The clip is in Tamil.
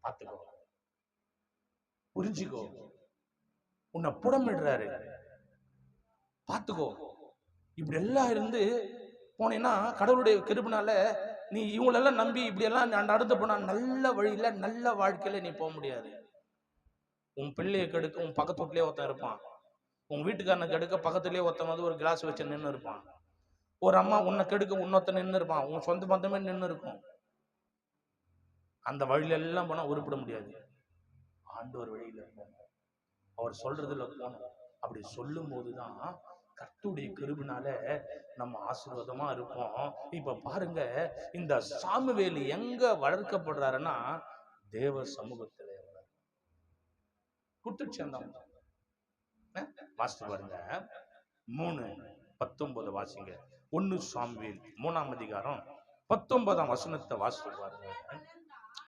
பார்த்துக்கோ, புரிஞ்சுக்கோ, உன்னை புடமிடுறாரு, பார்த்துக்கோ. இப்படி எல்லாம் இருந்து போனேன்னா கடவுளுடைய கிருபைனால நீ இவங்களெல்லாம் நம்பி இப்படி எல்லாம் நடந்து போனா நல்ல வழியில நல்ல வாழ்க்கையில நீ போக முடியாது. உன் பிள்ளையை கெடுக்க உன் பக்கத்து வீட்லயே ஒருத்தன் இருப்பான். உன் வீட்டுக்காரனை கெடுக்க பக்கத்துலயே ஒருத்தன் வந்து ஒரு கிளாஸ் வச்சு நின்று இருப்பான். ஒரு அம்மா உன்னை கெடுக்க இன்னொருத்தன் நின்று இருப்பான். உன் சொந்த பந்தமே நின்று இருக்கும். அந்த வழியில எல்லாம் போனா உருப்பிட முடியாது. ஆண்டவர் வழியில இருப்போம், அவர் சொல்றதுல போனோம். அப்படி சொல்லும் போதுதான் கர்த்தருடைய கிருபையினால நம்ம ஆசீர்வாதமா இருப்போம். இப்ப பாருங்க, இந்த சாமுவேல் எங்க வளர்க்கப்படுறாருன்னா தேவ சமூகத்திலே குடுத்துச்சு. அந்த வாசித்து பாருங்க, 3:19 வாசிங்க. 1 சாமுவேல் 3ஆம் அதிகாரம் 19ஆம் வசனத்தை வாசித்து பாருங்க.